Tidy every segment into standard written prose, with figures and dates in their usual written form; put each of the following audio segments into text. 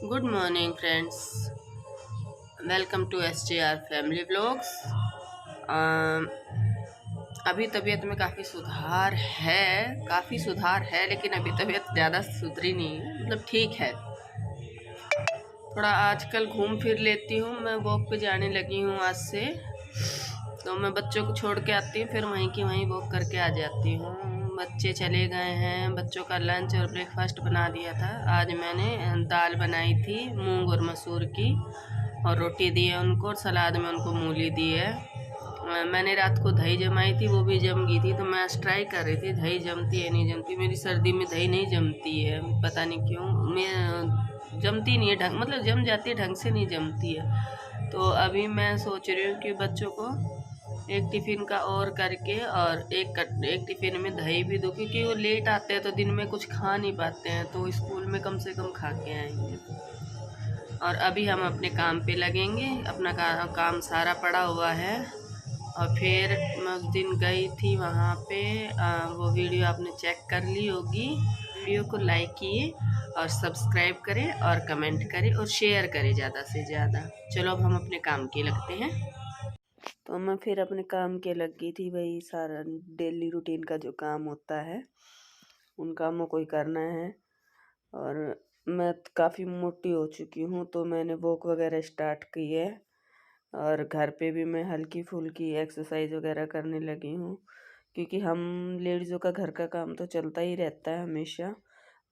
Good morning friends, welcome to SJR family vlogs. अभी तबीयत में काफ़ी सुधार है लेकिन अभी तबीयत ज़्यादा सुधरी नहीं है, मतलब ठीक है। थोड़ा आजकल घूम फिर लेती हूँ, मैं वॉक पे जाने लगी हूँ आज से। तो मैं बच्चों को छोड़ के आती हूँ, फिर वहीं की वहीं वॉक करके आ जाती हूँ। बच्चे चले गए हैं, बच्चों का लंच और ब्रेकफास्ट बना दिया था। आज मैंने दाल बनाई थी मूंग और मसूर की, और रोटी दी है उनको, और सलाद में उनको मूली दी है। मैंने रात को दही जमाई थी, वो भी जम गई थी। तो मैं आज ट्राई कर रही थी दही जमती है नहीं जमती। मेरी सर्दी में दही नहीं जमती है, पता नहीं क्यों। मैं जमती नहीं है ढंग, मतलब जम जाती है, ढंग से नहीं जमती है। तो अभी मैं सोच रही हूँ कि बच्चों को एक टिफ़िन का और करके, और एक टिफ़िन में दही भी दूँ, क्योंकि वो लेट आते हैं तो दिन में कुछ खा नहीं पाते हैं, तो स्कूल में कम से कम खा के आएंगे। और अभी हम अपने काम पे लगेंगे, अपना काम सारा पड़ा हुआ है। और फिर मैं उस दिन गई थी वहाँ पे, वो वीडियो आपने चेक कर ली होगी। वीडियो को लाइक किए और सब्सक्राइब करें और कमेंट करें और शेयर करें ज़्यादा से ज़्यादा। चलो अब हम अपने काम के लगते हैं। तो मैं फिर अपने काम के लग गई थी, वही सारा डेली रूटीन का जो काम होता है उन कामों को ही करना है। और मैं काफ़ी मोटी हो चुकी हूँ, तो मैंने वॉक वगैरह स्टार्ट की है, और घर पे भी मैं हल्की फुल्की एक्सरसाइज वगैरह करने लगी हूँ। क्योंकि हम लेडीज़ों का घर का काम तो चलता ही रहता है हमेशा,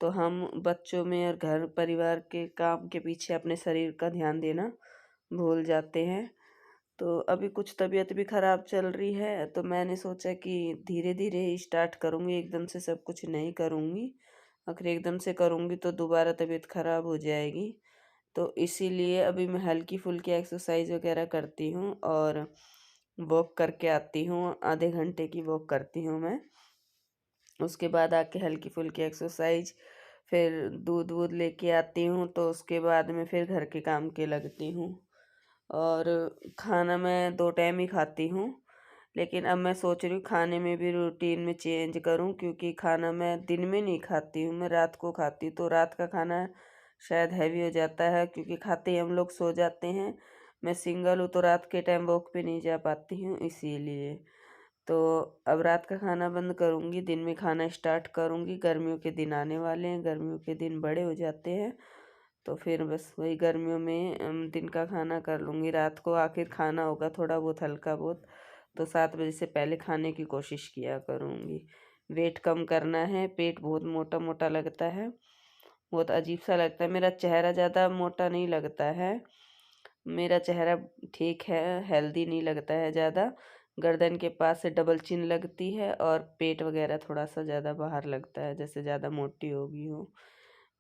तो हम बच्चों में और घर परिवार के काम के पीछे अपने शरीर का ध्यान देना भूल जाते हैं। तो अभी कुछ तबीयत भी ख़राब चल रही है, तो मैंने सोचा कि धीरे धीरे ही स्टार्ट करूँगी, एकदम से सब कुछ नहीं करूँगी। अगर एकदम से करूँगी तो दोबारा तबीयत ख़राब हो जाएगी। तो इसीलिए अभी मैं हल्की फुल्की एक्सरसाइज वगैरह करती हूँ और वॉक करके आती हूँ। आधे घंटे की वॉक करती हूँ मैं। उसके बाद आके हल्की फुल्की एक्सरसाइज, फिर दूध वूध लेके आती हूँ, तो उसके बाद में फिर घर के काम के लगती हूँ। और खाना मैं 2 टाइम ही खाती हूँ, लेकिन अब मैं सोच रही हूँ खाने में भी रूटीन में चेंज करूँ, क्योंकि खाना मैं दिन में नहीं खाती हूँ, मैं रात को खाती हूँ। तो रात का खाना शायद हैवी हो जाता है, क्योंकि खाते ही हम लोग सो जाते हैं। मैं सिंगल हूँ, तो रात के टाइम वॉक पे नहीं जा पाती हूँ, इसीलिए। तो अब रात का खाना बंद करूँगी, दिन में खाना स्टार्ट करूँगी। गर्मियों के दिन आने वाले हैं, गर्मियों के दिन बड़े हो जाते हैं, तो फिर बस वही गर्मियों में दिन का खाना कर लूँगी। रात को आखिर खाना होगा थोड़ा बहुत हल्का बहुत, तो 7 बजे से पहले खाने की कोशिश किया करूँगी। वेट कम करना है, पेट बहुत मोटा मोटा लगता है, बहुत अजीब सा लगता है। मेरा चेहरा ज़्यादा मोटा नहीं लगता है, मेरा चेहरा ठीक है, हेल्दी नहीं लगता है ज़्यादा। गर्दन के पास से डबल चिन लगती है, और पेट वगैरह थोड़ा सा ज़्यादा बाहर लगता है, जैसे ज़्यादा मोटी हो गई हूँ।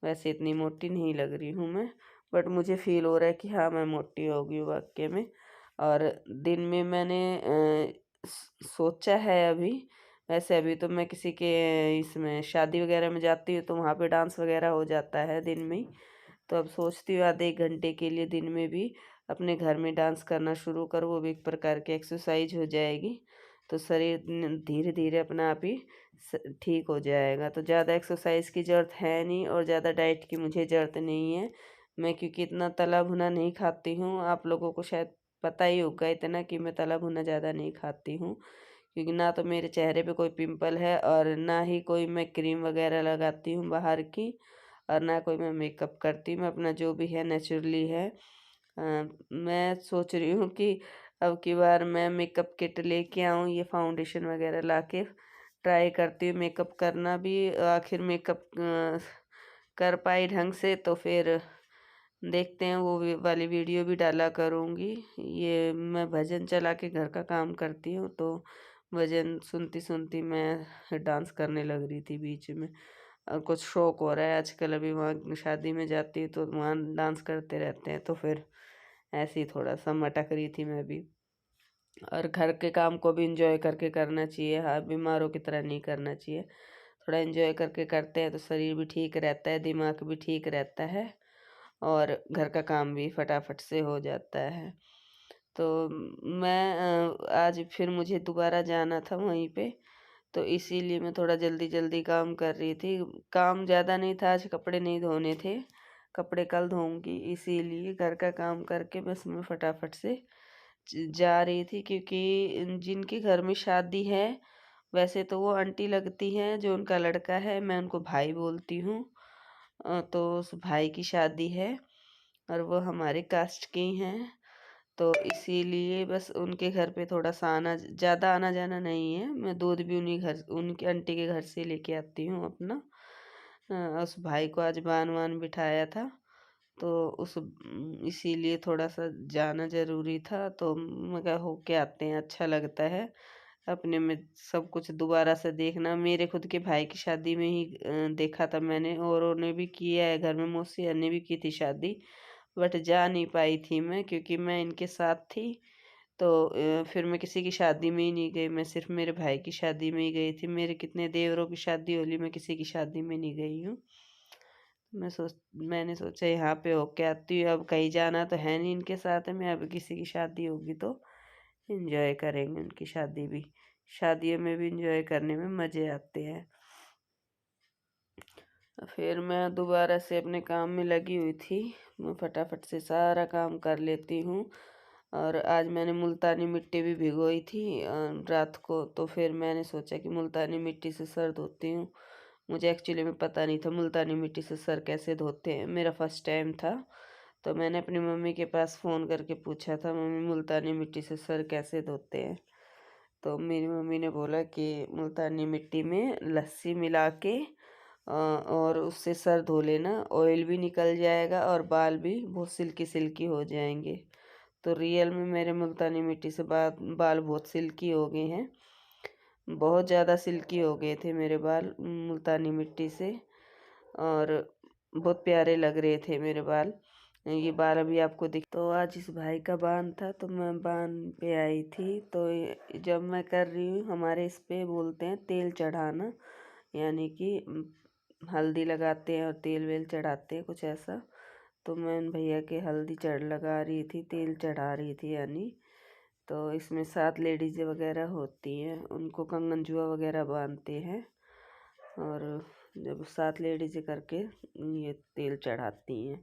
वैसे इतनी मोटी नहीं लग रही हूँ मैं, बट मुझे फ़ील हो रहा है कि हाँ, मैं मोटी हो गई हूँ वाक़ई में। और दिन में मैंने सोचा है अभी, वैसे अभी तो मैं किसी के इसमें शादी वगैरह में जाती हूँ, तो वहाँ पे डांस वगैरह हो जाता है दिन में ही। तो अब सोचती हूँ आधे 1 घंटे के लिए दिन में भी अपने घर में डांस करना शुरू करूँ, वो भी एक प्रकार की एक्सरसाइज हो जाएगी। तो शरीर धीरे धीरे अपना आप ही ठीक हो जाएगा। तो ज़्यादा एक्सरसाइज की ज़रूरत है नहीं, और ज़्यादा डाइट की मुझे ज़रूरत नहीं है। मैं क्योंकि इतना तला भुना नहीं खाती हूँ, आप लोगों को शायद पता ही होगा इतना कि मैं तला भुना ज़्यादा नहीं खाती हूँ। क्योंकि ना तो मेरे चेहरे पे कोई पिंपल है, और ना ही कोई मैं क्रीम वगैरह लगाती हूँ बाहर की, और ना कोई मैं मेकअप करती हूँ। मैं अपना जो भी है नेचुरली है। मैं सोच रही हूँ कि अब की बार मैं मेकअप किट लेके आऊँ, ये फाउंडेशन वगैरह लाके ट्राई करती हूँ मेकअप करना भी। आखिर मेकअप कर पाई ढंग से तो फिर देखते हैं, वो वाली वीडियो भी डाला करूँगी। ये मैं भजन चला के घर का काम करती हूँ, तो भजन सुनती सुनती मैं डांस करने लग रही थी बीच में। और कुछ शौक हो रहा है आजकल, अभी वहाँ शादी में जाती तो वहाँ डांस करते रहते हैं, तो फिर ऐसे ही थोड़ा सा मटक रही थी मैं भी। और घर के काम को भी इंजॉय करके करना चाहिए, हाँ, बीमारों की तरह नहीं करना चाहिए। थोड़ा इंजॉय करके करते हैं तो शरीर भी ठीक रहता है, दिमाग भी ठीक रहता है, और घर का काम भी फटाफट से हो जाता है। तो मैं आज फिर मुझे दोबारा जाना था वहीं पे, तो इसीलिए मैं थोड़ा जल्दी जल्दी काम कर रही थी। काम ज़्यादा नहीं था, आज कपड़े नहीं धोने थे, कपड़े कल धोऊंगी, इसीलिए घर का काम करके बस मैं फटाफट से जा रही थी, क्योंकि जिनके घर में शादी है, वैसे तो वो आंटी लगती हैं, जो उनका लड़का है मैं उनको भाई बोलती हूँ। तो उस भाई की शादी है और वो हमारे कास्ट के ही हैं, तो इसीलिए बस उनके घर पे थोड़ा सा ज़्यादा आना जाना नहीं है। मैं दूध भी उनकी आंटी के घर से लेके आती हूँ अपना। उस भाई को आज बान वान बिठाया था, तो इसीलिए थोड़ा सा जाना ज़रूरी था, तो मैं कहा होके आते हैं, अच्छा लगता है अपने में सब कुछ दोबारा से देखना। मेरे खुद के भाई की शादी में ही देखा था मैंने, और उन्हें भी किया है घर में, मौसी ने भी की थी शादी, बट जा नहीं पाई थी मैं, क्योंकि मैं इनके साथ थी। तो फिर मैं किसी की शादी में ही नहीं गई, मैं सिर्फ मेरे भाई की शादी में ही गई थी। मेरे कितने देवरों की शादी होली, मैं किसी की शादी में नहीं गई हूँ। मैंने सोचा यहाँ पे होके आती हूँ, अब कहीं जाना तो है नहीं इनके साथ में, अब किसी की शादी होगी तो एंजॉय करेंगे उनकी शादी भी। शादियों में भी एंजॉय करने में मज़े आते हैं। फिर मैं दोबारा से अपने काम में लगी हुई थी, मैं फटाफट से सारा काम कर लेती हूँ। और आज मैंने मुल्तानी मिट्टी भी भिगोई थी रात को, तो फिर मैंने सोचा कि मुल्तानी मिट्टी से सर धोती हूँ। मुझे एक्चुअली में पता नहीं था मुल्तानी मिट्टी से सर कैसे धोते हैं, मेरा फर्स्ट टाइम था। तो मैंने अपनी मम्मी के पास फ़ोन करके पूछा था, मम्मी मुल्तानी मिट्टी से सर कैसे धोते हैं। तो मेरी मम्मी ने बोला कि मुल्तानी मिट्टी में लस्सी मिला के और उससे सर धो लेना, ऑयल भी निकल जाएगा और बाल भी बहुत सिल्की सिल्की हो जाएंगे। तो रियल में मेरे मुल्तानी मिट्टी से बाल बहुत सिल्की हो गए हैं, बहुत ज़्यादा सिल्की हो गए थे मेरे बाल मुल्तानी मिट्टी से, और बहुत प्यारे लग रहे थे मेरे बाल। ये बाल अभी आपको दिख, तो आज इस भाई का बान था, तो मैं बान पे आई थी। तो जब मैं कर रही हूँ, हमारे इस पे बोलते हैं तेल चढ़ाना, यानी कि हल्दी लगाते हैं और तेल वेल चढ़ाते हैं, कुछ ऐसा। तो मैं उन भैया के हल्दी लगा रही थी, तेल चढ़ा रही थी यानी। तो इसमें 7 लेडीज़ वगैरह होती हैं, उनको कंगन जुआ वगैरह बांधते हैं, और जब 7 लेडीज़ करके ये तेल चढ़ाती हैं।